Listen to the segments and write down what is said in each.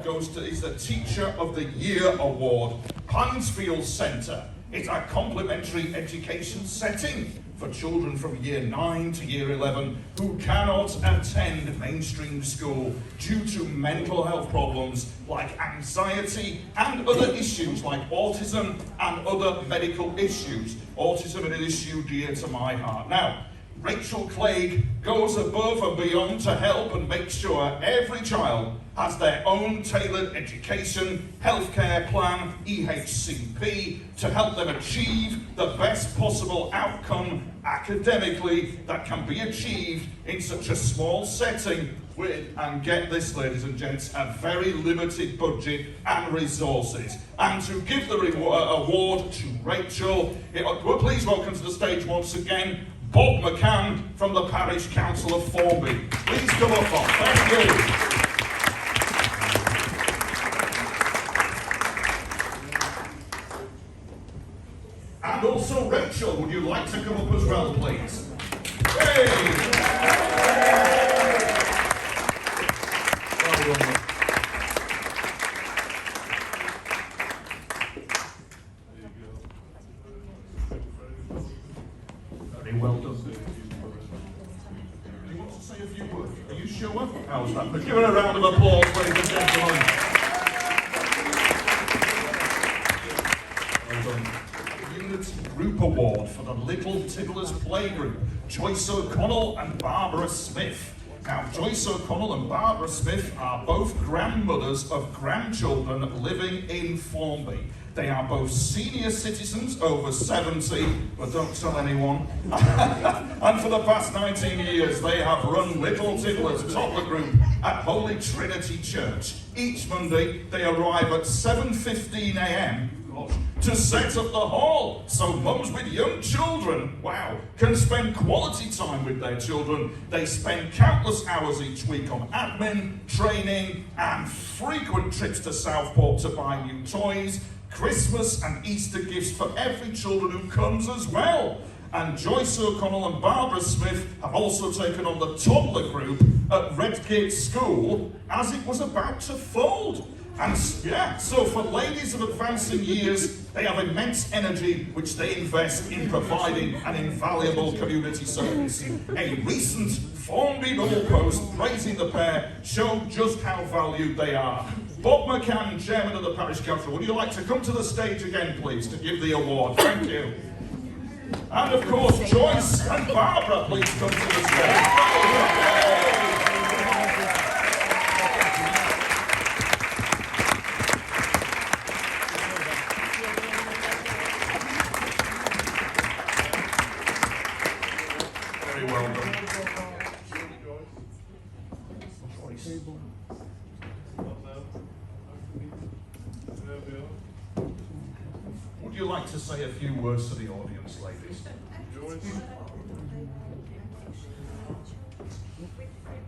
award is the Teacher of the Year award. Pinesfield Centre is a complimentary education setting for children from year 9 to year 11 who cannot attend mainstream school due to mental health problems like anxiety and other issues like autism and other medical issues. Autism is an issue dear to my heart. Now, Rachel Clegg goes above and beyond to help and make sure every child has their own tailored education, healthcare plan, EHCP, to help them achieve the best possible outcome academically that can be achieved in such a small setting with, and get this ladies and gents, a very limited budget and resources. And to give the award to Rachel, please welcome to the stage once again Bob McCann from the Parish Council of Formby. Please come up, Bob. Thank you. And also Rachel, would you like to come up as well, please? Hey! Well done. Well done. Do you want to say a few words? Are you sure? How's that? But give her a round of applause, ladies and gentlemen. Well done. Unity Group Award for the Little Tiddlers Playgroup, Joyce O'Connell and Barbara Smith. Now, Joyce O'Connell and Barbara Smith are both grandmothers of grandchildren living in Formby. They are both senior citizens over 70, but don't tell anyone. And for the past 19 years, they have run Little Tiddlers Toddler Group at Holy Trinity Church. Each Monday, they arrive at 7:15 a.m. to set up the hall, so mums with young children, wow, can spend quality time with their children. They spend countless hours each week on admin, training, and frequent trips to Southport to buy new toys, Christmas and Easter gifts for every children who comes as well. And Joyce O'Connell and Barbara Smith have also taken on the toddler group at Redgate School as it was about to fold. And yeah, so for ladies of advancing years, they have immense energy which they invest in providing an invaluable community service. A recent Formby Double post praising the pair showed just how valued they are. Bob McCann, Chairman of the Parish Council, would you like to come to the stage again, please, to give the award? Thank you. And of course, Joyce and Barbara, please come to the stage. Very well done. Would you like to say a few words to the audience, ladies?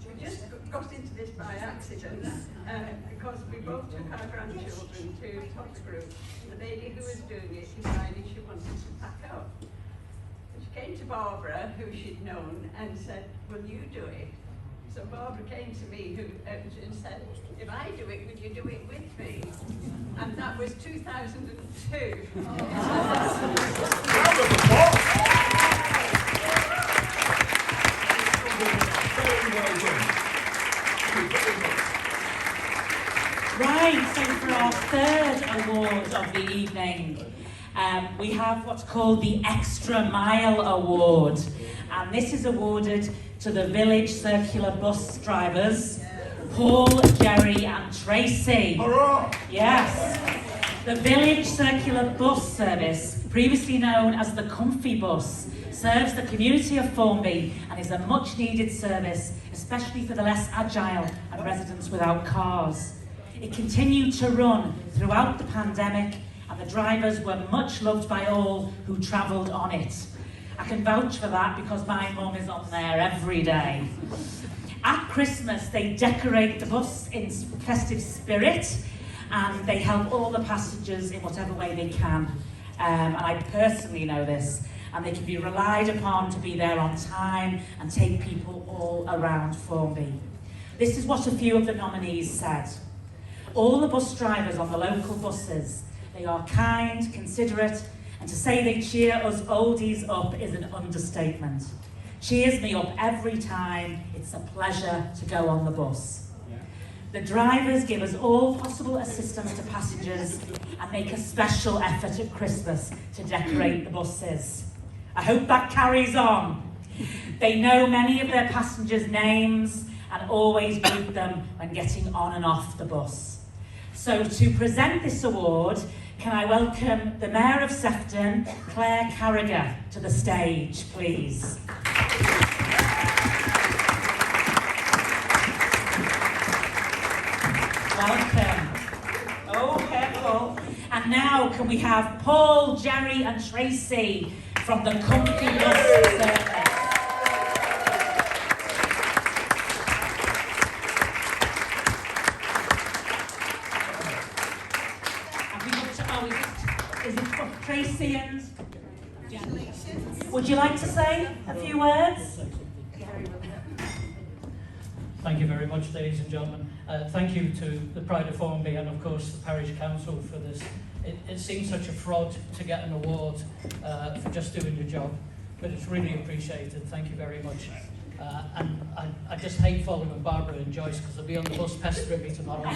We just got into this by accident because we both took our grandchildren to toddler group. The lady who was doing it decided she wanted to pack up. She came to Barbara, who she'd known, and said, "Will you do it?" So Barbara came to me and said, "If I do it, would you do it with me?" And that was 2002. Right, so for our third award of the evening, we have what's called the Extra Mile Award. And this is awarded to the village circular bus drivers, Paul, Jerry and Tracy. Hurrah! Yes. The village circular bus service, previously known as the Comfy Bus, serves the community of Formby and is a much needed service, especially for the less agile and residents without cars. It continued to run throughout the pandemic and the drivers were much loved by all who travelled on it. I can vouch for that because my mum is on there every day. At Christmas, they decorate the bus in festive spirit and they help all the passengers in whatever way they can. And I personally know this, and they can be relied upon to be there on time and take people all around Formby. This is what a few of the nominees said. all the bus drivers on the local buses. They are kind, considerate, and to say they cheer us oldies up is an understatement. Cheers me up every time. It's a pleasure to go on the bus. The drivers give us all possible assistance to passengers and make a special effort at Christmas to decorate the buses. I hope that carries on. They know many of their passengers' names and always greet them when getting on and off the bus. So to present this award, can I welcome the Mayor of Sefton, Claire Carragher, to the stage, please. Welcome. Oh, careful. And now can we have Paul, Jerry and Tracy from the Comfy Bus Service. Have we got to, is it Tracy and Jerry? Would you like to say a few words? Thank you very much, ladies and gentlemen. Thank you to the Pride of Formby and of course the Parish Council for this. It seems such a fraud to get an award for just doing your job, but it's really appreciated. Thank you very much. And I just hate following Barbara and Joyce because they'll be on the bus pestering me tomorrow.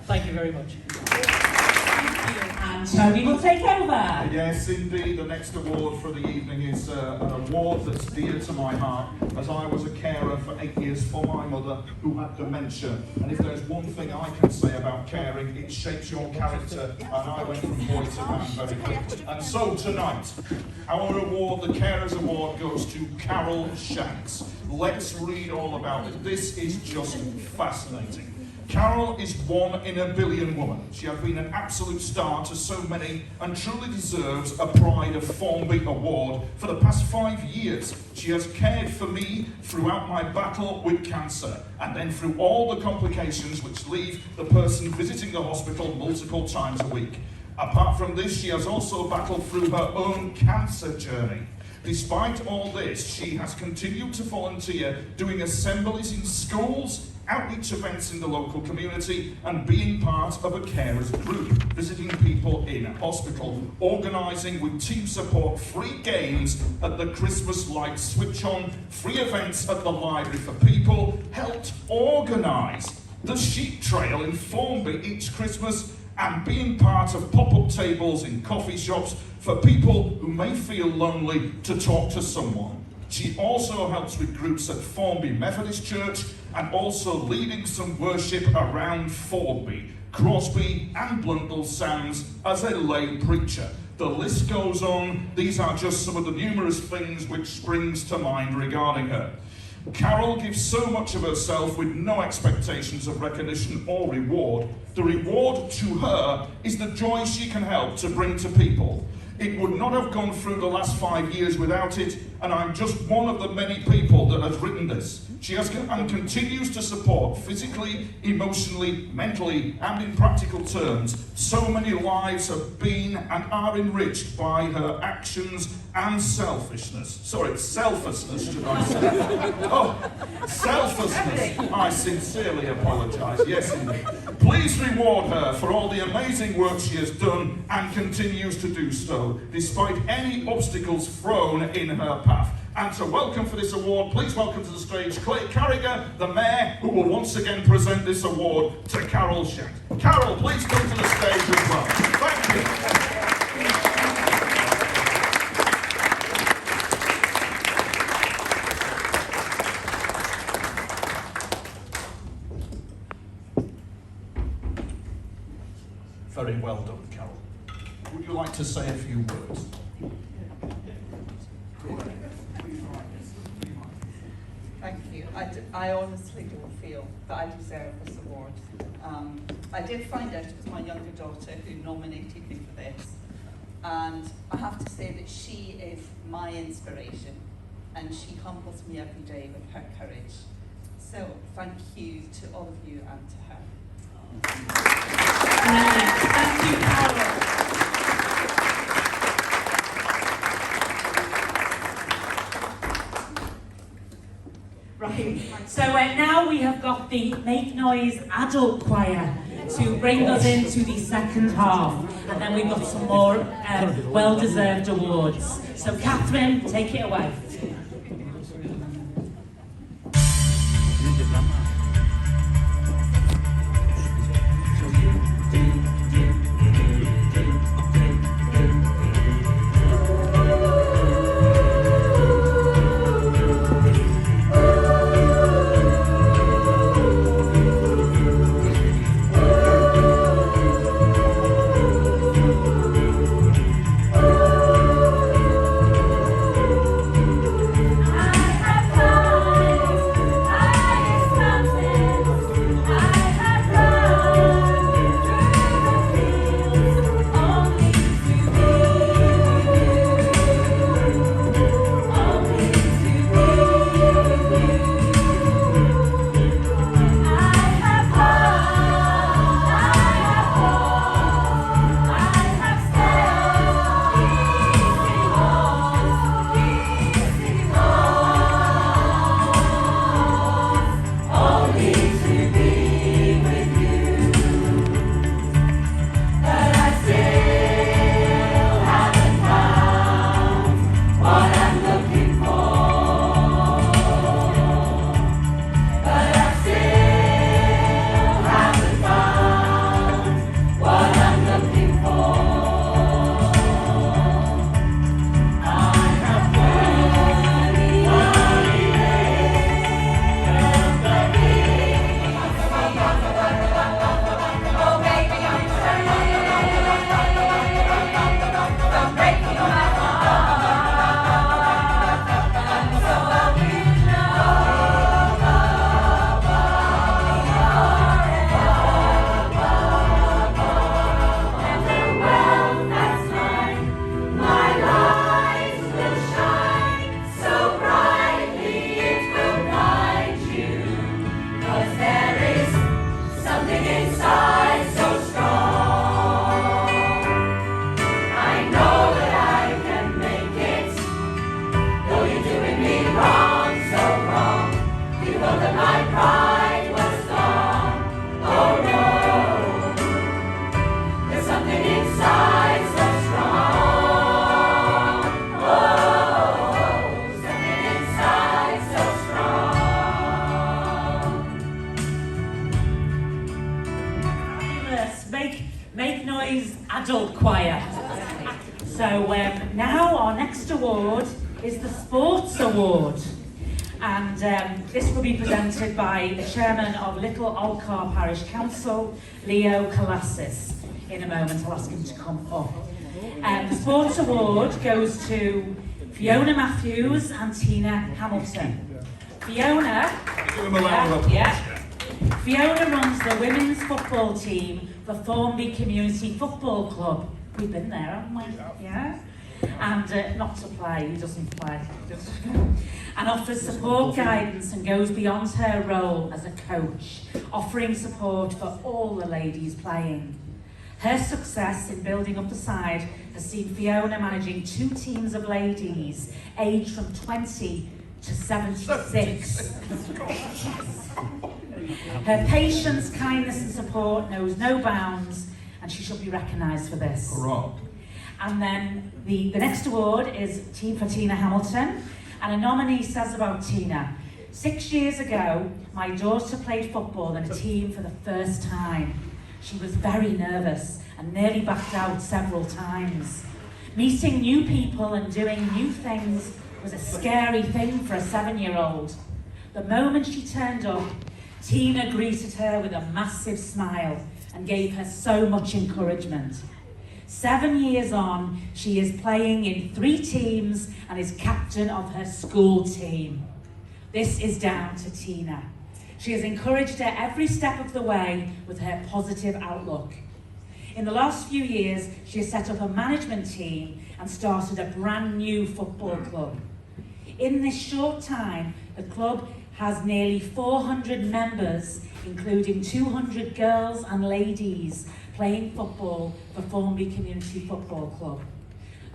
Thank you very much. And Tony will take over. Yes, indeed. The next award for the evening is an award that's dear to my heart, as I was a carer for 8 years for my mother who had dementia. And if there's one thing I can say about caring, it shapes your character. And I went from boy to man very quickly. And so tonight, our award, the Carers Award, goes to Carol Shanks. Let's read all about it. This is just fascinating. Carol is 1 in a billion woman. She has been an absolute star to so many and truly deserves a Pride of Formby award. For the past 5 years, she has cared for me throughout my battle with cancer and then through all the complications which leave the person visiting the hospital multiple times a week. Apart from this, she has also battled through her own cancer journey. Despite all this, she has continued to volunteer, doing assemblies in schools, outreach events in the local community, and being part of a carers group, visiting people in hospital, organising with team support free games at the Christmas light switch on, free events at the library for people, helped organise the sheep trail in Formby each Christmas, and being part of pop-up tables in coffee shops for people who may feel lonely to talk to someone. She also helps with groups at Formby Methodist Church and also leading some worship around Formby, Crosby and Blundell Sands as a lay preacher. The list goes on. These are just some of the numerous things which springs to mind regarding her. Carol gives so much of herself with no expectations of recognition or reward. The reward to her is the joy she can help to bring to people. It would not have gone through the last 5 years without it, and I'm just one of the many people that has written this. She has and continues to support physically, emotionally, mentally, and in practical terms. So many lives have been and are enriched by her actions and selfishness. Sorry, selflessness, should I say? Oh, selflessness. I sincerely apologise. Yes, indeed. Please reward her for all the amazing work she has done and continues to do so, despite any obstacles thrown in her path. And to welcome for this award, please welcome to the stage Claire Carragher, the Mayor, who will once again present this award to Carol Shanks. Carol, please come to the stage as well. Thank you. Very well done, Carol. Would you like to say a few words? Thank you. I honestly don't feel that I deserve this award. I did find out it was my younger daughter who nominated me for this. And I have to say that she is my inspiration and she humbles me every day with her courage. So thank you to all of you and to her. Thank you, Carol. Right, so now we have got the Make Noise Adult Choir to bring us into the second half, and then we've got some more well-deserved awards. So Catherine, take it away. Make Noise Adult Choir. So now our next award is the Sports Award. And this will be presented by the chairman of Little Alcar Parish Council, Leo Colossus. In a moment, I'll ask him to come up. The Sports Award goes to Fiona Matthews and Patina Hamilton. Fiona, Fiona runs the women's football team for Formby Community Football Club. We've been there, haven't we? Yeah. And not to play, he doesn't play. And offers support, guidance, and goes beyond her role as a coach, offering support for all the ladies playing. Her success in building up the side has seen Fiona managing 2 teams of ladies aged from 20 to 76. Yes. Her patience, kindness and support knows no bounds, and she should be recognised for this. Hurrah. And then the next award is for Patina Hamilton, and a nominee says about Tina, 6 years ago, my daughter played football in a team for the first time. She was very nervous and nearly backed out several times. Meeting new people and doing new things was a scary thing for a 7-year-old. The moment she turned up, Tina greeted her with a massive smile and gave her so much encouragement. 7 years on, she is playing in 3 teams and is captain of her school team. This is down to Tina. She has encouraged her every step of the way with her positive outlook. In the last few years, she has set up a management team and started a brand new football club. In this short time, the club has nearly 400 members, including 200 girls and ladies playing football for Formby Community Football Club.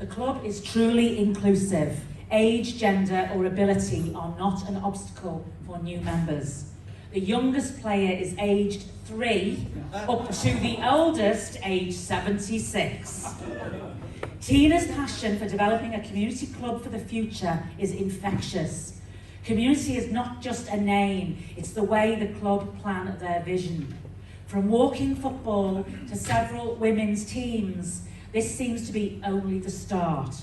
The club is truly inclusive, age, gender or ability are not an obstacle for new members. The youngest player is aged 3 up to the oldest aged 76. Tina's passion for developing a community club for the future is infectious. Community is not just a name, it's the way the club plan their vision. From walking football to several women's teams, this seems to be only the start.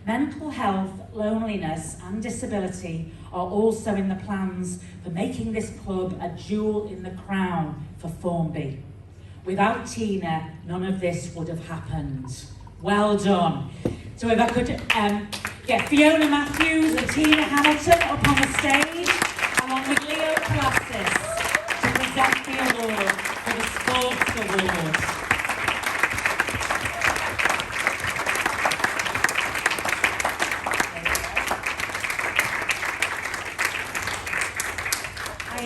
Mental health, loneliness and disability are also in the plans for making this club a jewel in the crown for Formby. Without Tina, none of this would have happened. Well done. So if I could get Fiona Matthews and Patina Hamilton up on the stage, along with Colossus, to present the award for the Sports Award.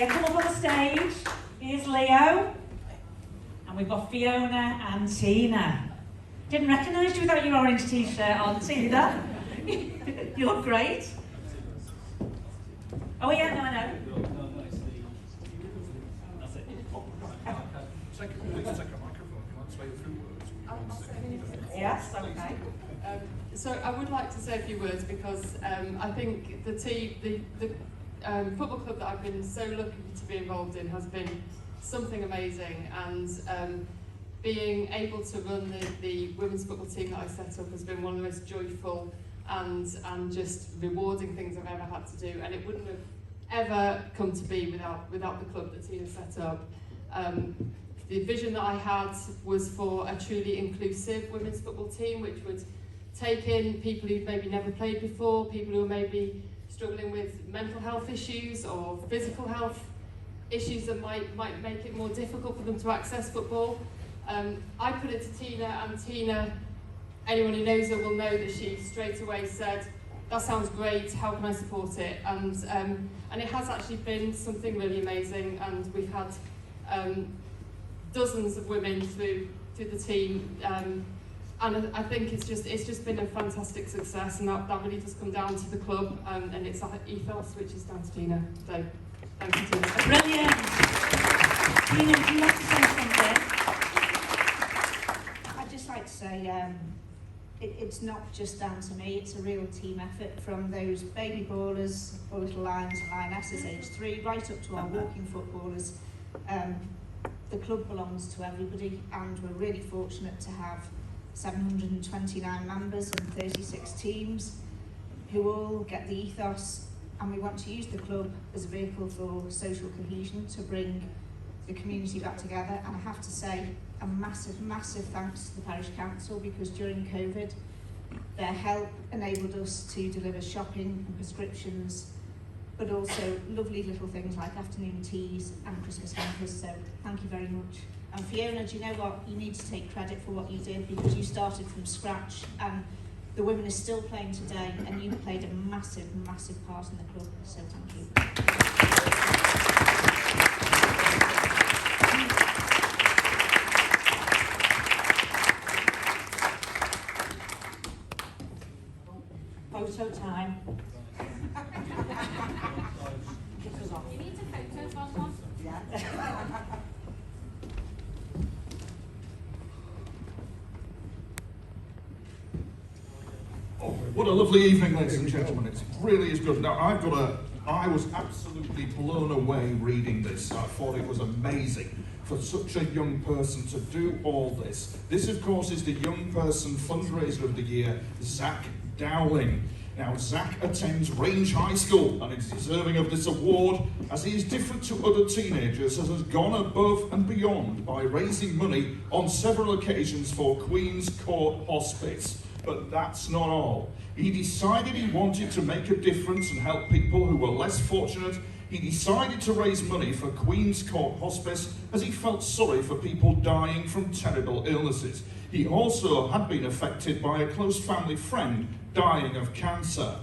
Come up on the stage. Here's Leo. And we've got Fiona and Tina. Didn't recognise you without your orange t-shirt on, Tina. You look great. Oh yeah, no, I know. Take a microphone. Can I say a few words? I'll say a few words. Yes, okay. So I would like to say a few words because I think the football club that I've been so lucky to be involved in has been something amazing, and being able to run the women's football team that I set up has been one of the most joyful and just rewarding things I've ever had to do, and it wouldn't have ever come to be without the club that Tina set up. The vision that I had was for a truly inclusive women's football team, which would take in people who've maybe never played before, people who are maybe struggling with mental health issues or physical health issues that might make it more difficult for them to access football. I put it to Tina, and Tina, anyone who knows her will know that she straight away said, "That sounds great, how can I support it?" And it has actually been something really amazing, and we've had dozens of women through the team, and I think it's just been a fantastic success, and that really does come down to the club, and it's our ethos, which is down to Tina. So thank you, Tina. Brilliant. Tina, would you like to say something? I'd just like to say it's not just down to me, it's a real team effort from those baby ballers, or little lions and lionesses aged 3, right up to our walking footballers. The club belongs to everybody, and we're really fortunate to have 729 members and 36 teams who all get the ethos, and we want to use the club as a vehicle for social cohesion to bring the community back together. And I have to say a massive thanks to the parish council, because during COVID their help enabled us to deliver shopping and prescriptions, but also lovely little things like afternoon teas and Christmas hampers. So thank you very much. And Fiona, do you know what? You need to take credit for what you did, because you started from scratch, and the women are still playing today, and you played a massive part in the club. So thank you. Photo time. You need to photo one. Yeah. What a lovely evening, ladies and gentlemen. It really is good. Now, I was absolutely blown away reading this. I thought it was amazing for such a young person to do all this. This, of course, is the Young Person Fundraiser of the Year, Zach Dowling. Now, Zach attends Range High School and is deserving of this award, as he is different to other teenagers and has gone above and beyond by raising money on several occasions for Queen's Court Hospice. But that's not all. He decided he wanted to make a difference and help people who were less fortunate. He decided to raise money for Queen's Court Hospice as he felt sorry for people dying from terrible illnesses. He also had been affected by a close family friend dying of cancer.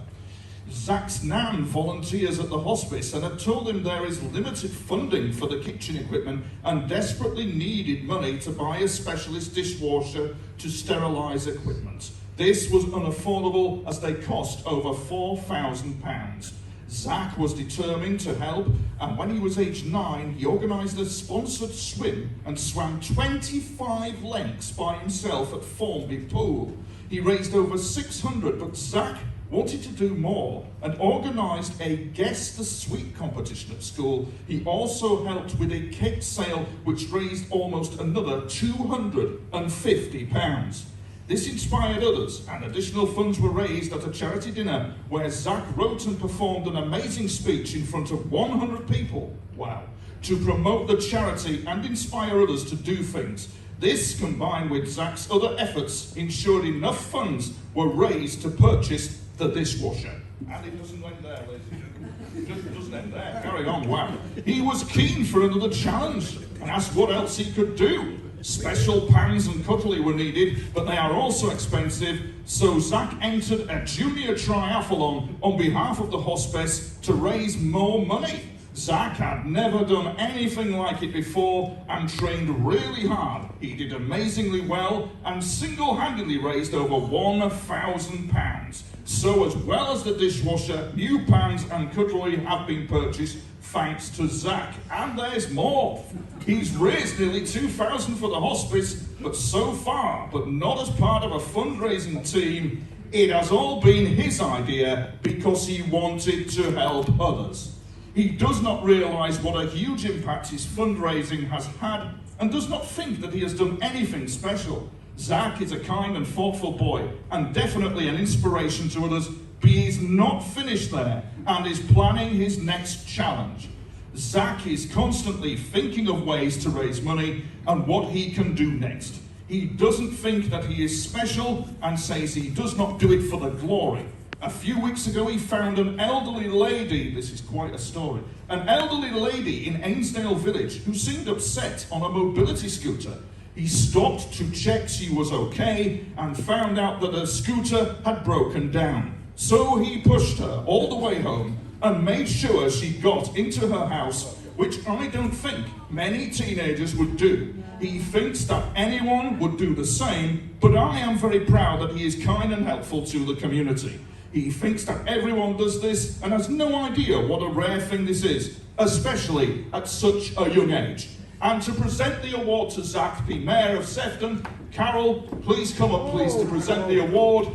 Zach's nan volunteers at the hospice and had told him there is limited funding for the kitchen equipment and desperately needed money to buy a specialist dishwasher to sterilise equipment. This was unaffordable as they cost over £4,000. Zach was determined to help, and when he was aged 9, he organised a sponsored swim and swam 25 lengths by himself at Formby Pool. He raised over 600, but Zach wanted to do more and organised a Guess the Sweet competition at school. He also helped with a cake sale which raised almost another £250. This inspired others, and additional funds were raised at a charity dinner where Zach wrote and performed an amazing speech in front of 100 people. Wow. To promote the charity and inspire others to do things. This, combined with Zach's other efforts, ensured enough funds were raised to purchase the dishwasher. And it doesn't end there, ladies and gentlemen. It just doesn't end there. Carry on, wow. He was keen for another challenge and asked what else he could do. Special pans and cutlery were needed, but they are also expensive, so Zach entered a junior triathlon on behalf of the hospice to raise more money. Zach had never done anything like it before and trained really hard. He did amazingly well and single-handedly raised over £1,000. So as well as the dishwasher, new pans and cutlery have been purchased thanks to Zach. And there's more. He's raised nearly £2,000 for the hospice, but so far, but not as part of a fundraising team, it has all been his idea because he wanted to help others. He does not realise what a huge impact his fundraising has had and does not think that he has done anything special. Zach is a kind and thoughtful boy and definitely an inspiration to others, but he is not finished there and is planning his next challenge. Zach is constantly thinking of ways to raise money and what he can do next. He doesn't think that he is special and says he does not do it for the glory. A few weeks ago he found an elderly lady, this is quite a story, an elderly lady in Ainsdale Village who seemed upset on a mobility scooter. He stopped to check she was okay and found out that her scooter had broken down. So he pushed her all the way home and made sure she got into her house, which I don't think many teenagers would do. He thinks that anyone would do the same, but I am very proud that he is kind and helpful to the community. He thinks that everyone does this and has no idea what a rare thing this is, especially at such a young age. And to present the award to Zach, the Mayor of Sefton, Carol, please come up, please, to present the award.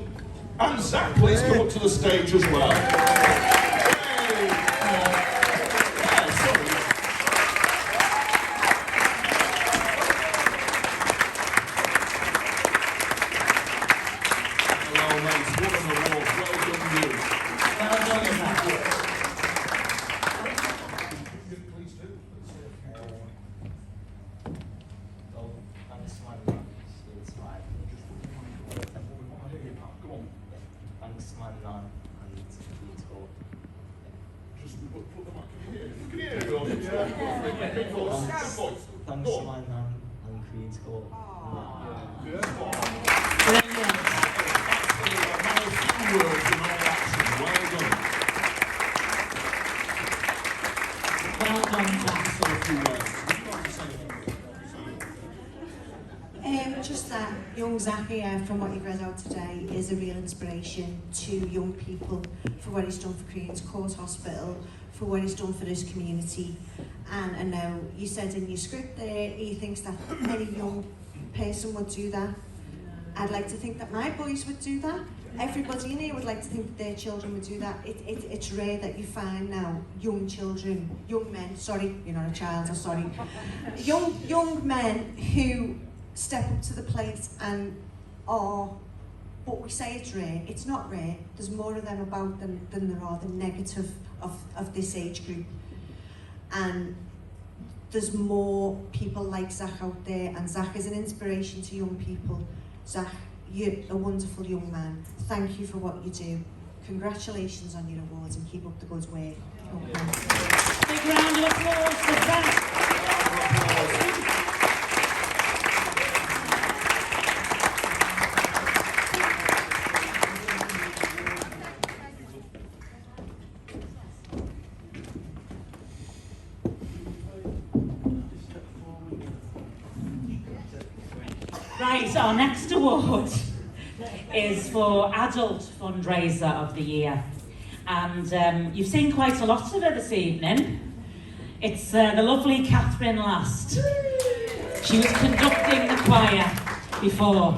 And Zach, please come up to the stage as well. Thanks to my nan and Queen's Court. Just that young Zach here, from what you've read out today, is a real inspiration to young people for what he's done for Queen's Court Hospital, for what he's done for this community. And I know you said in your script there, he thinks that any young person would do that. I'd like to think that my boys would do that. Everybody in here would like to think that their children would do that. It's rare that you find now young children, young men, sorry, you're not a child, I'm sorry. Young men who step up to the plate and are, but we say it's rare, it's not rare. There's more of them about than there are the negative of this age group. And there's more people like Zach out there, and Zach is an inspiration to young people. Zach, you're a wonderful young man. Thank you for what you do. Congratulations on your awards and keep up the good work. Big round of applause for Zach. Right, our next award is for Adult Fundraiser of the Year. And you've seen quite a lot of her this evening. It's the lovely Catherine Last. She was conducting the choir before.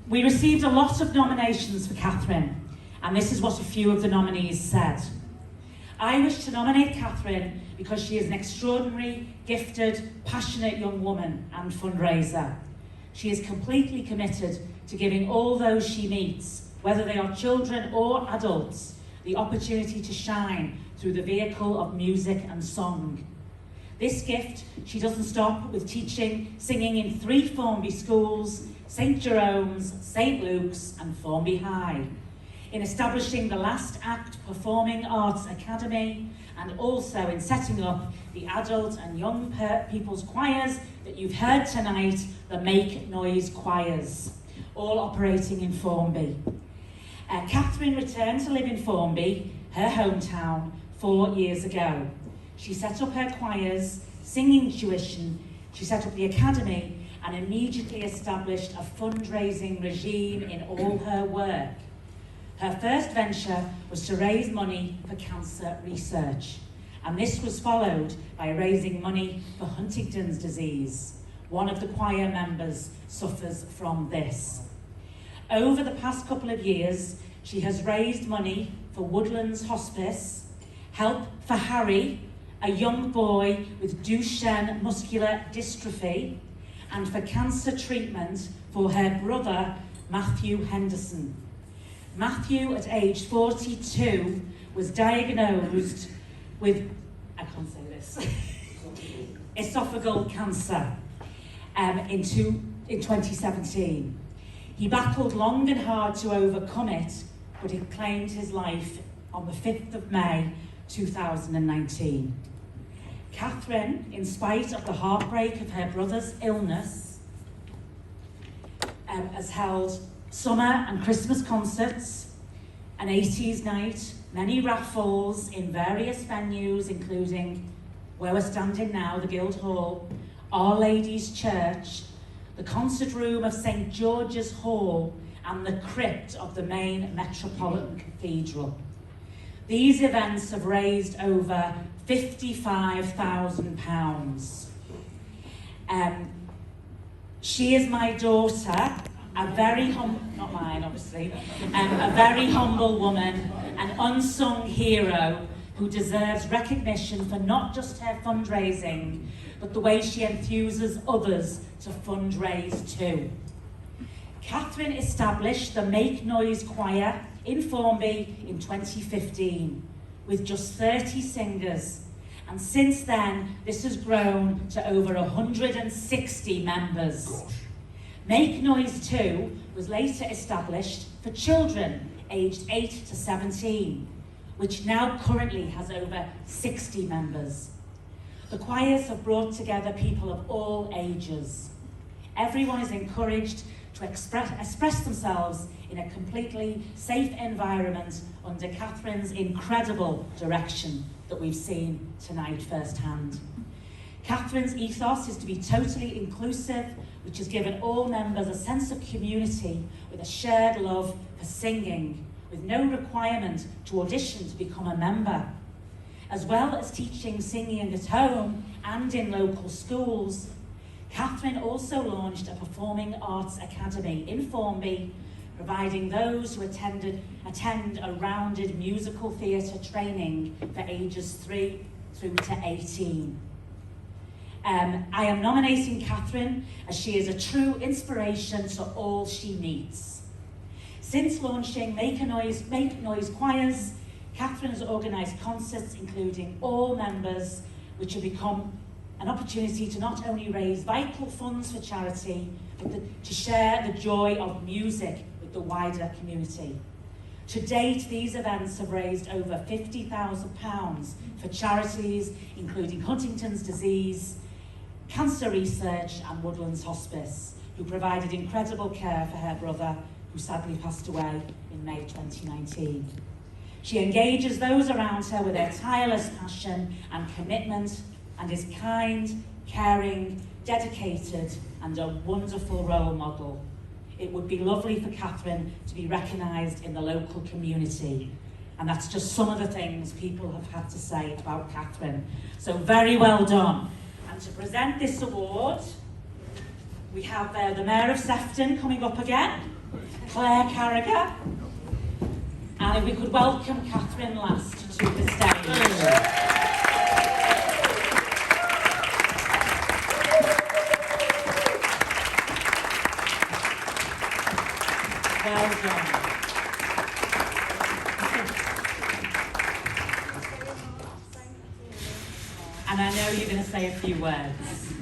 We received a lot of nominations for Catherine, and this is what a few of the nominees said. I wish to nominate Catherine because she is an extraordinary, gifted, passionate young woman and fundraiser. She is completely committed to giving all those she meets, whether they are children or adults, the opportunity to shine through the vehicle of music and song. This gift, she doesn't stop with teaching, singing in 3 Formby schools, St Jerome's, St Luke's and Formby High, in establishing the Last Act Performing Arts Academy, and also in setting up the adult and young people's choirs that you've heard tonight, the Make Noise Choirs, all operating in Formby. Catherine returned to live in Formby, her hometown, 4 years ago. She set up her choirs, singing tuition, she set up the academy and immediately established a fundraising regime in all her work. Her first venture was to raise money for cancer research, and this was followed by raising money for Huntington's disease. One of the choir members suffers from this. Over the past couple of years, she has raised money for Woodlands Hospice, Help for Harry, a young boy with Duchenne muscular dystrophy, and for cancer treatment for her brother, Matthew Henderson. Matthew, at age 42, was diagnosed with, I can't say this, esophageal cancer in 2017. He battled long and hard to overcome it, but he claimed his life on the 5th of May 2019. Catherine, in spite of the heartbreak of her brother's illness, has held summer and Christmas concerts, an 80s night, many raffles in various venues, including where we're standing now, the Guildhall, Our Lady's Church, the concert room of St George's Hall, and the crypt of the main Metropolitan Cathedral. These events have raised over £55,000. She is my daughter, a very not mine obviously, a very humble woman, an unsung hero who deserves recognition for not just her fundraising, but the way she enthuses others to fundraise too. Catherine established the Make Noise Choir in Formby in 2015 with just 30 singers, and since then this has grown to over 160 members. Gosh. Make Noise 2 was later established for children aged 8 to 17, which now currently has over 60 members. The choirs have brought together people of all ages. Everyone is encouraged to express themselves in a completely safe environment under Catherine's incredible direction that we've seen tonight firsthand. Catherine's ethos is to be totally inclusive, which has given all members a sense of community with a shared love for singing, with no requirement to audition to become a member. As well as teaching singing at home and in local schools, Catherine also launched a Performing Arts Academy in Formby, providing those who attend a rounded musical theatre training for ages 3 through to 18. I am nominating Catherine as she is a true inspiration to all she meets. Since launching Make Noise Choirs, Catherine has organised concerts including all members, which have become an opportunity to not only raise vital funds for charity, but to share the joy of music with the wider community. To date, these events have raised over £50,000 for charities including Huntington's disease, cancer research and Woodlands Hospice, who provided incredible care for her brother, who sadly passed away in May 2019. She engages those around her with her tireless passion and commitment, and is kind, caring, dedicated, and a wonderful role model. it would be lovely for Catherine to be recognised in the local community. And that's just some of the things people have had to say about Catherine. So very well done. And to present this award, we have the Mayor of Sefton coming up again, Claire Carragher. And if we could welcome Catherine last to the stage. Well done. And I know you're going to say a few words.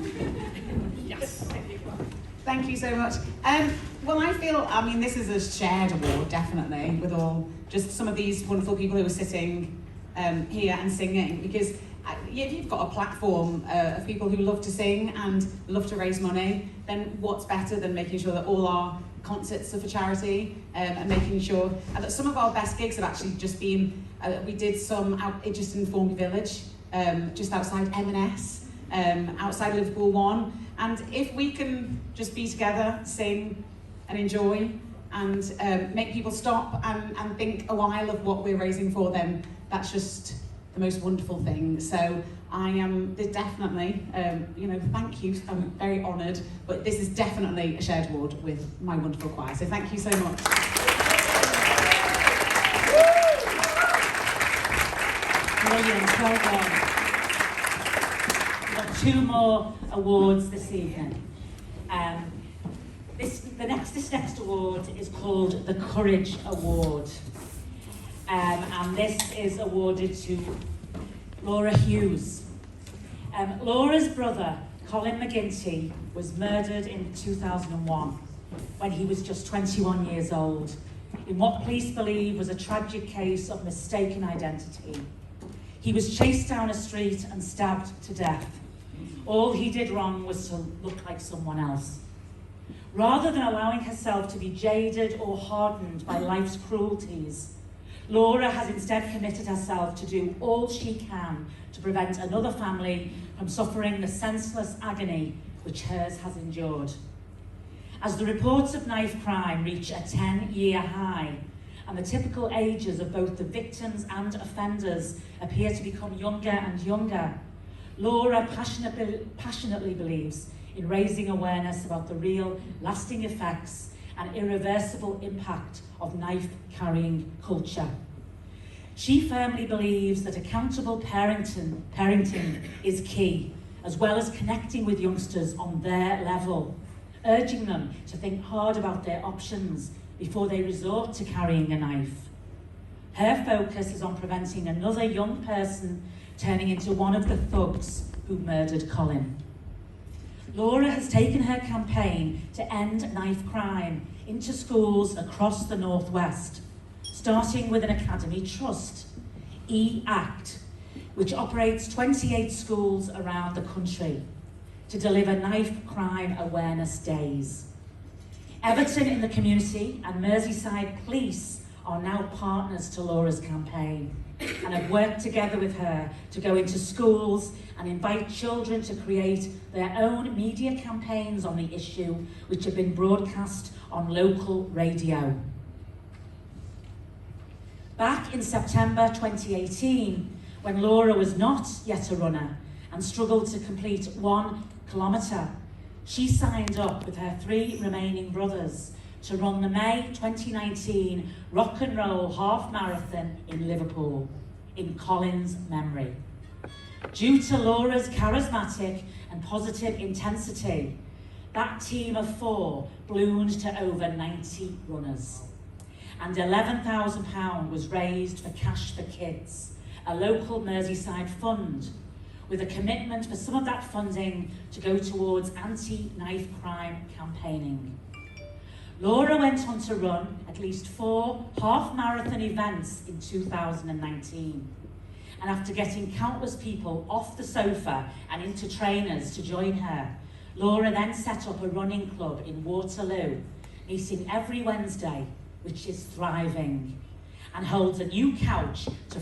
Yes. Thank you so much. Well, I mean, this is a shared award, definitely, with all just some of these wonderful people who are sitting here and singing, because you've got a platform of people who love to sing and love to raise money. Then what's better than making sure that all our concerts are for charity, and making sure that some of our best gigs have actually just been, we did some out just in Formby Village, just outside M&S, outside Liverpool 1. And if we can just be together, sing and enjoy, and make people stop and think a while of what we're raising for them, that's just the most wonderful thing. So I am definitely, thank you, I'm very honoured, but this is definitely a shared award with my wonderful choir. So thank you so much. Brilliant, well done. We've got 2 more awards this evening. This next award is called the Courage Award. And this is awarded to Laura Hughes. Laura's brother, Colin McGinty, was murdered in 2001 when he was just 21 years old, in what police believe was a tragic case of mistaken identity. He was chased down a street and stabbed to death. All he did wrong was to look like someone else. Rather than allowing herself to be jaded or hardened by life's cruelties, Laura has instead committed herself to do all she can to prevent another family from suffering the senseless agony which hers has endured. As the reports of knife crime reach a 10-year high, and the typical ages of both the victims and offenders appear to become younger and younger, Laura passionately believes in raising awareness about the real, lasting effects and irreversible impact of knife-carrying culture. She firmly believes that accountable parenting is key, as well as connecting with youngsters on their level, urging them to think hard about their options before they resort to carrying a knife. Her focus is on preventing another young person turning into one of the thugs who murdered Colin. Laura has taken her campaign to end knife crime into schools across the Northwest, starting with an academy trust, E-ACT, which operates 28 schools around the country to deliver knife crime awareness days. Everton in the community and Merseyside Police are now partners to Laura's campaign and have worked together with her to go into schools and invite children to create their own media campaigns on the issue, which have been broadcast on local radio. Back in September 2018, when Laura was not yet a runner and struggled to complete 1 kilometre, she signed up with her 3 remaining brothers to run the May 2019 Rock and Roll Half Marathon in Liverpool, in Colin's memory. Due to Laura's charismatic and positive intensity, that team of 4 ballooned to over 90 runners. And £11,000 was raised for Cash for Kids, a local Merseyside fund, with a commitment for some of that funding to go towards anti-knife crime campaigning. Laura went on to run at least 4 half-marathon events in 2019. And after getting countless people off the sofa and into trainers to join her, Laura then set up a running club in Waterloo, meeting every Wednesday, which is thriving, and holds a new couch to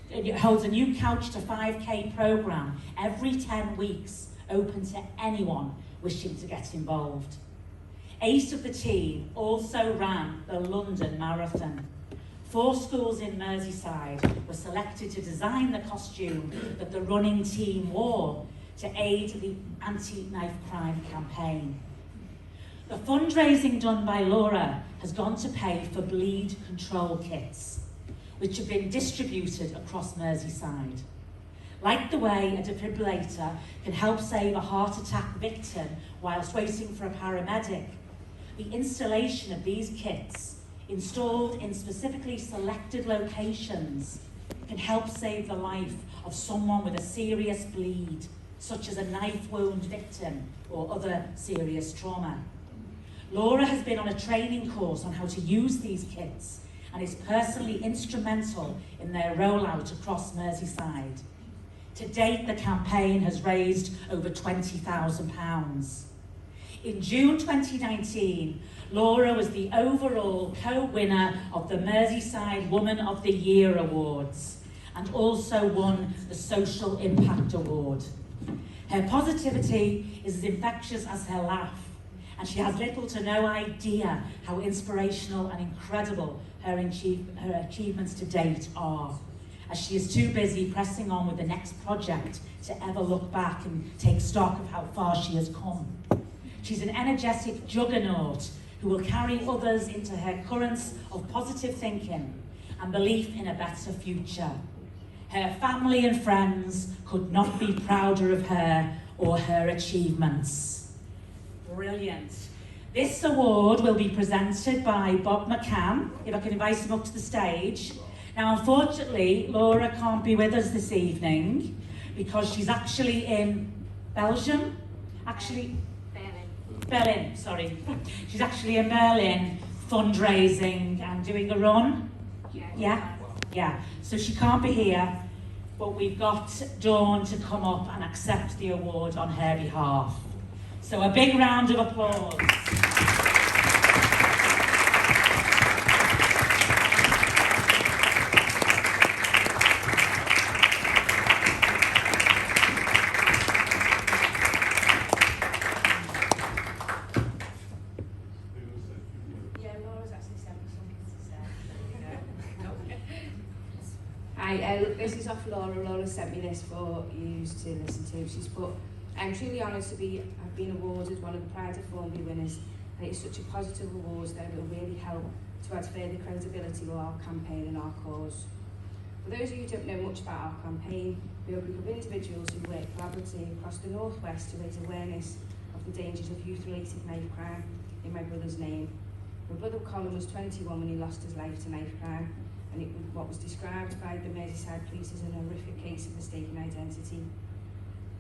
5K programme every 10 weeks, open to anyone wishing to get involved. 8 of the team also ran the London Marathon. 4 schools in Merseyside were selected to design the costume that the running team wore to aid the anti-knife crime campaign. The fundraising done by Laura has gone to pay for bleed control kits, which have been distributed across Merseyside. Like the way a defibrillator can help save a heart attack victim whilst waiting for a paramedic, the installation of these kits, installed in specifically selected locations, can help save the life of someone with a serious bleed, such as a knife wound victim or other serious trauma. Laura has been on a training course on how to use these kits and is personally instrumental in their rollout across Merseyside. To date, the campaign has raised over £20,000. In June 2019, Laura was the overall co-winner of the Merseyside Woman of the Year Awards and also won the Social Impact Award. Her positivity is as infectious as her laugh, and she has little to no idea how inspirational and incredible her achievements to date are, as she is too busy pressing on with the next project to ever look back and take stock of how far she has come. She's an energetic juggernaut who will carry others into her currents of positive thinking and belief in a better future. Her family and friends could not be prouder of her or her achievements. Brilliant. This award will be presented by Bob McCann, if I can invite him up to the stage. Now, unfortunately, Laura can't be with us this evening because she's actually in Belgium. Berlin, sorry. She's actually in Berlin fundraising and doing a run. Yeah. So she can't be here, but we've got Dawn to come up and accept the award on her behalf. So a big round of applause. This is off Laura. Laura sent me this for you to listen to. She's put, I'm truly honoured to have been awarded one of the Pride of Formby winners, and it's such a positive award that it will really help to add further credibility to our campaign and our cause. For those of you who don't know much about our campaign, we are a group of individuals who work collaboratively across the North West to raise awareness of the dangers of youth-related knife crime in my brother's name. My brother Colin was 21 when he lost his life to knife crime, and it was what was described by the Merseyside police as an horrific case of mistaken identity.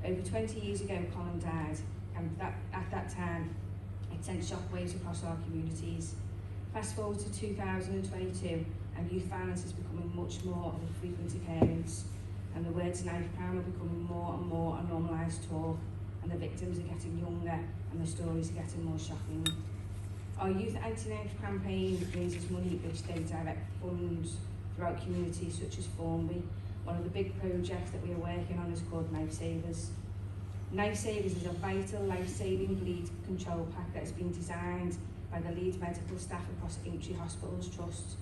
Over 20 years ago, Colin died, and at that time, it sent shockwaves across our communities. Fast forward to 2022, and youth violence is becoming much more of a frequent occurrence, and the words knife crime are becoming more and more a normalised talk, and the victims are getting younger, and the stories are getting more shocking. Our youth anti-knife campaign raises money which they direct funds throughout communities such as Formby. One of the big projects that we are working on is called Knife Savers. Knife Savers is a vital life-saving bleed control pack that has been designed by the lead medical staff across Aintree Hospitals Trust,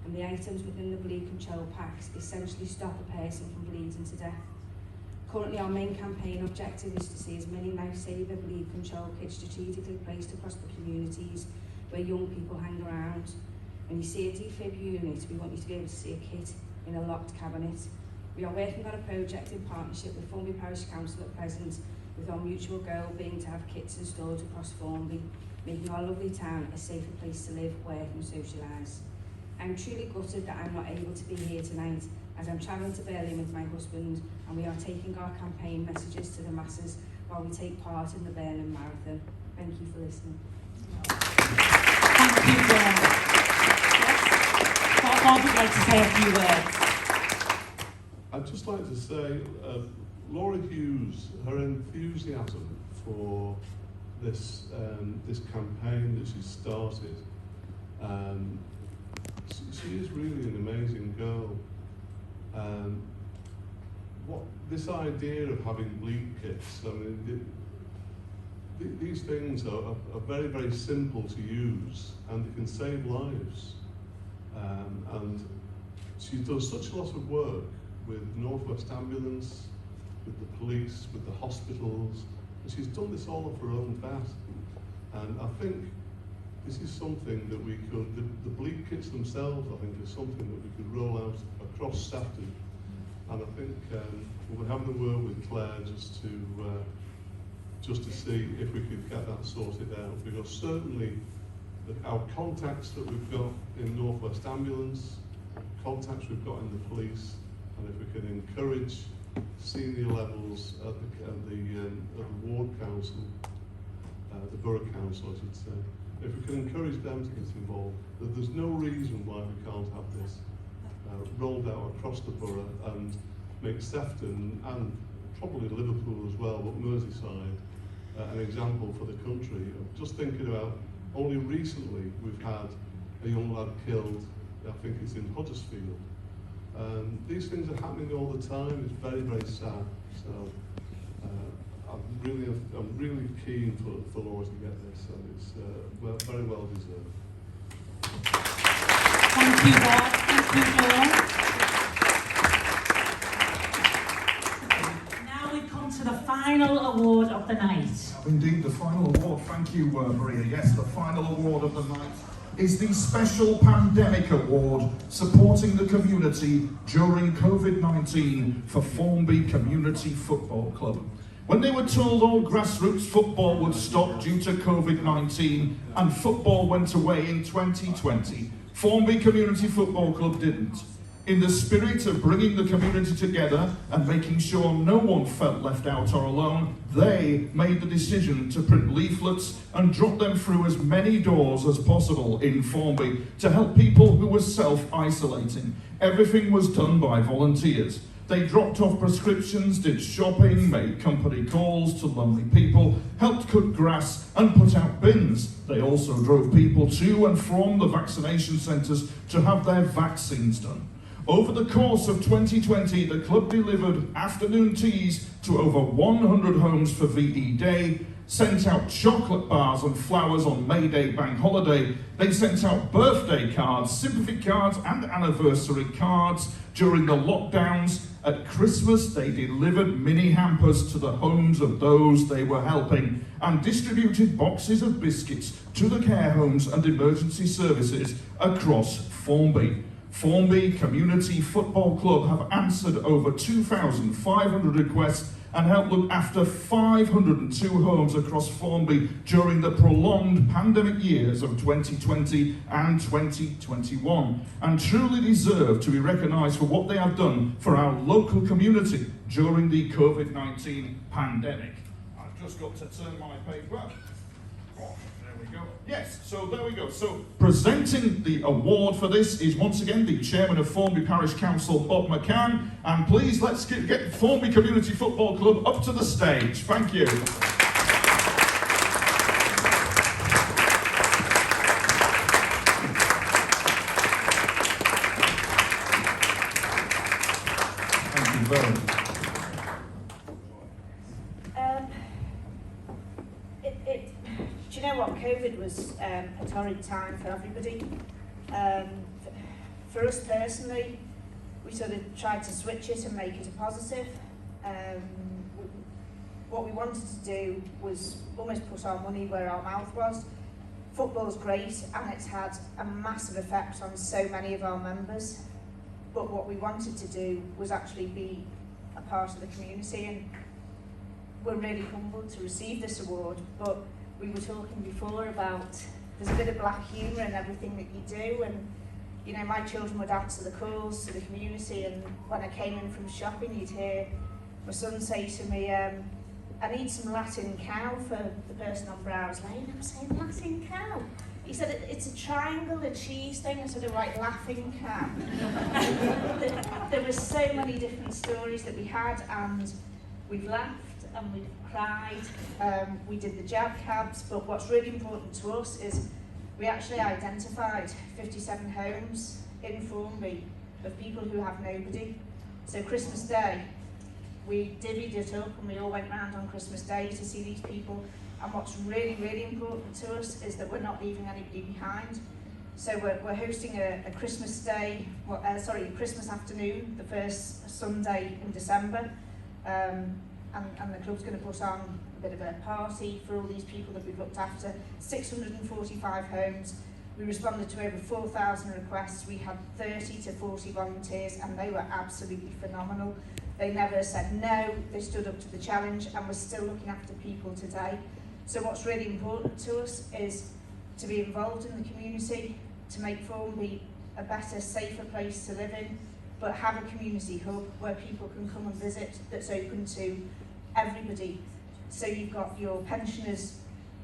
and the items within the bleed control packs essentially stop a person from bleeding to death. Currently, our main campaign objective is to see as many Knife Saver bleed control kits strategically placed across the communities where young people hang around. When you see a defib unit, we want you to be able to see a kit in a locked cabinet. We are working on a project in partnership with Formby Parish Council at present, with our mutual goal being to have kits installed across Formby, making our lovely town a safer place to live, work and socialise. I'm truly gutted that I'm not able to be here tonight, as I'm travelling to Berlin with my husband, and we are taking our campaign messages to the masses while we take part in the Berlin Marathon. Thank you for listening. Thank you, Dawn. Bob would like to say a few words. I'd just like to say, Laura Hughes, her enthusiasm for this campaign that she started, she is really an amazing girl. What this idea of having bleed kits, I mean, these things are very, very simple to use, and they can save lives. And she does such a lot of work with North West Ambulance, with the police, with the hospitals, and she's done this all off her own bat. And I think this is something that we could, the bleed kits themselves, I think, is something that we could roll out across Sefton. And I think we're having a word with Claire just to see if we could get that sorted out, because certainly our contacts that we've got in North West Ambulance, contacts we've got in the police, and if we can encourage senior levels at the ward council, the borough council I should say, if we can encourage them to get involved, that there's no reason why we can't have this rolled out across the borough and make Sefton, and probably Liverpool as well, but Merseyside, an example for the country. I'm just thinking about, only recently we've had a young lad killed, I think it's in Huddersfield. These things are happening all the time. It's very, very sad. So I'm really keen for Laura to get this, and it's very well deserved. Thank you, Bob. Thank you, Paul. Now we've come to the final award of the night. Indeed, the final award, thank you, Maria. Yes, the final award of the night is the Special Pandemic Award, supporting the community during COVID-19 for Formby Community Football Club. When they were told all grassroots football would stop due to COVID-19 and football went away in 2020, Formby Community Football Club didn't. In the spirit of bringing the community together and making sure no one felt left out or alone, they made the decision to print leaflets and drop them through as many doors as possible in Formby to help people who were self-isolating. Everything was done by volunteers. They dropped off prescriptions, did shopping, made company calls to lonely people, helped cut grass and put out bins. They also drove people to and from the vaccination centres to have their vaccines done. Over the course of 2020, the club delivered afternoon teas to over 100 homes for VE Day, sent out chocolate bars and flowers on May Day bank holiday. They sent out birthday cards, sympathy cards and anniversary cards during the lockdowns. At Christmas, they delivered mini hampers to the homes of those they were helping and distributed boxes of biscuits to the care homes and emergency services across Formby. Formby Community Football Club have answered over 2,500 requests and helped look after 502 homes across Formby during the prolonged pandemic years of 2020 and 2021, and truly deserve to be recognised for what they have done for our local community during the COVID-19 pandemic. I've just got to turn my paper. Yes, so there we go. So presenting the award for this is once again the chairman of Formby Parish Council, Bob McCann. And please let's get Formby Community Football Club up to the stage. Thank you. Thank you very much. Do you know what? COVID was a torrid time for everybody. For us personally, we sort of tried to switch it and make it a positive. What we wanted to do was almost put our money where our mouth was. Football's great and it's had a massive effect on so many of our members. But what we wanted to do was actually be a part of the community, and we're really humbled to receive this award. But we were talking before about there's a bit of black humour in everything that you do, and you know, my children would answer the calls to the community, and when I came in from shopping you'd hear my son say to me, I need some Latin cow for the person on Browse Lane. I'm saying, Latin cow? He said, it's a triangle, a cheese thing. I said, a right laughing cow. There were so many different stories that we had, and we've laughed and we've cried, we did the jab cabs, but what's really important to us is we actually identified 57 homes in Formby of people who have nobody. So Christmas Day, we divvied it up and we all went round on Christmas Day to see these people. And what's really, really important to us is that we're not leaving anybody behind. So we're hosting a Christmas Day, Christmas afternoon, the first Sunday in December. And the club's going to put on a bit of a party for all these people that we've looked after. 645 homes. We responded to over 4,000 requests. We had 30 to 40 volunteers and they were absolutely phenomenal. They never said no, they stood up to the challenge, and we're still looking after people today. So what's really important to us is to be involved in the community, to make Formby a better, safer place to live in, but have a community hub where people can come and visit that's open to everybody. So you've got your pensioners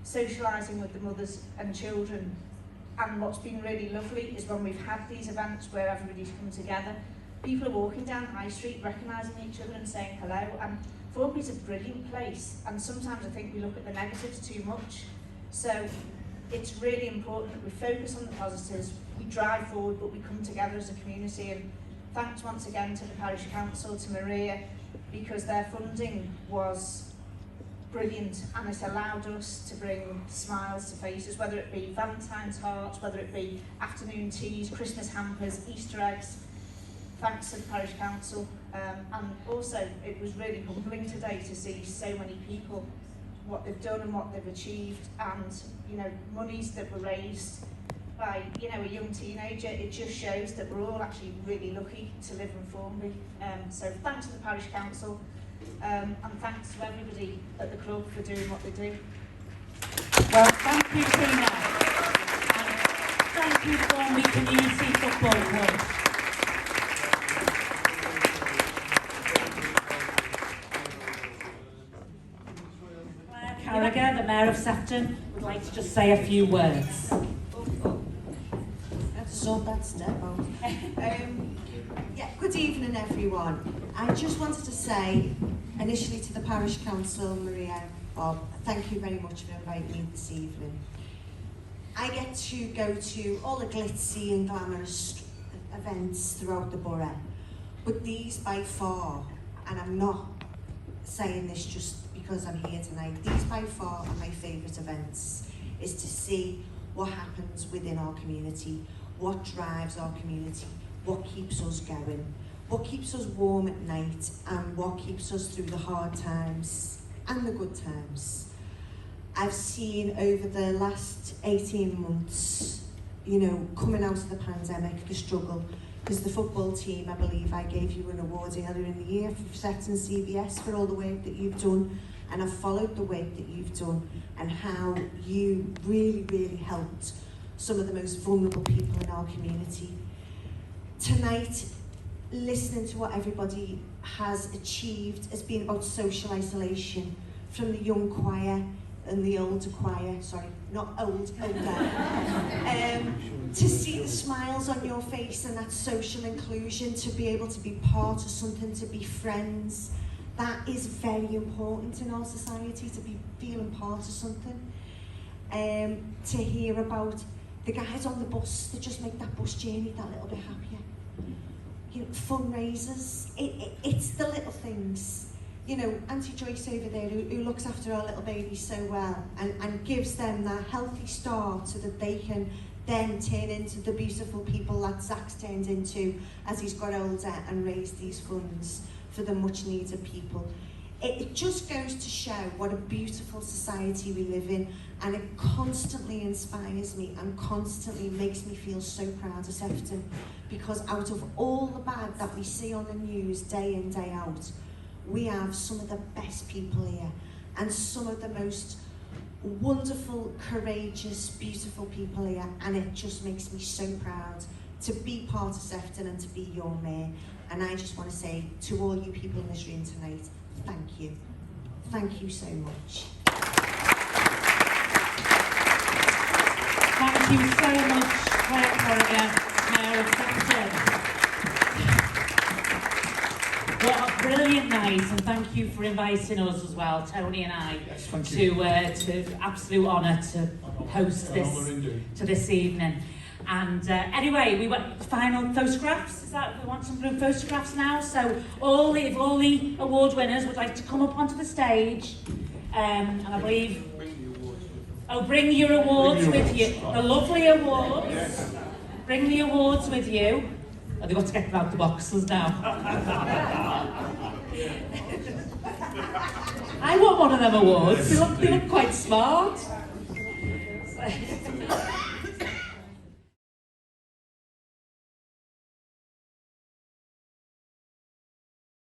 socialising with the mothers and children. And what's been really lovely is when we've had these events where everybody's come together, people are walking down High Street, recognising each other and saying hello. And Formby's a brilliant place, and sometimes I think we look at the negatives too much. So it's really important that we focus on the positives, we drive forward, but we come together as a community. And thanks once again to the Parish Council, to Maria, because their funding was brilliant, and it allowed us to bring smiles to faces, whether it be Valentine's hearts, whether it be afternoon teas, Christmas hampers, Easter eggs. Thanks to the Parish Council, and also it was really humbling today to see so many people, what they've done and what they've achieved, and you know, monies that were raised by a young teenager. It just shows that we're all actually really lucky to live in Formby. So thanks to the Parish Council, and thanks to everybody at the club for doing what they do. Well, thank you, Tina. And thank you, Formby Community Football Club. Carragher, the Mayor of Sefton, would like to just say a few words. That's yeah, good evening everyone. I just wanted to say initially to the Parish Council, Maria, Bob, thank you very much for inviting me this evening. I get to go to all the glitzy and glamorous events throughout the borough, but these by far, and I'm not saying this just because I'm here tonight, these by far are my favourite events, is to see what happens within our community, what drives our community, what keeps us going, what keeps us warm at night, and what keeps us through the hard times and the good times. I've seen over the last 18 months, coming out of the pandemic, the struggle, because the football team, I believe I gave you an award earlier in the year for Sefton CBS for all the work that you've done, and I've followed the work that you've done and how you really, really helped some of the most vulnerable people in our community. Tonight, listening to what everybody has achieved has been about social isolation, from the young choir and the older choir, sorry, not old, older. To see the smiles on your face and that social inclusion, to be able to be part of something, to be friends, that is very important in our society, to be feeling part of something. To hear about the guys on the bus that just make that bus journey that little bit happier. Fundraisers, it's the little things. Auntie Joyce over there who looks after our little babies so well and gives them that healthy start so that they can then turn into the beautiful people that Zach's turned into as he's got older and raised these funds for the much needed people. It just goes to show what a beautiful society we live in, and it constantly inspires me and constantly makes me feel so proud of Sefton, because out of all the bad that we see on the news day in, day out, we have some of the best people here and some of the most wonderful, courageous, beautiful people here, and it just makes me so proud to be part of Sefton and to be your mayor. And I just want to say to all you people in this room tonight, thank you. Thank you so much. Thank you so much, Claire Carragher, Mayor of Sefton. What a brilliant night, and thank you for inviting us as well, Tony and I, to absolute honour to host this evening. And anyway, we went final photographs. Is that we want some group photographs now? So if all the award winners would like to come up onto the stage, and I believe. Bring your awards with you. The lovely awards. Yes. Bring the awards with you. Oh, they've got to get them out the boxes now. I want one of them awards. They look quite smart.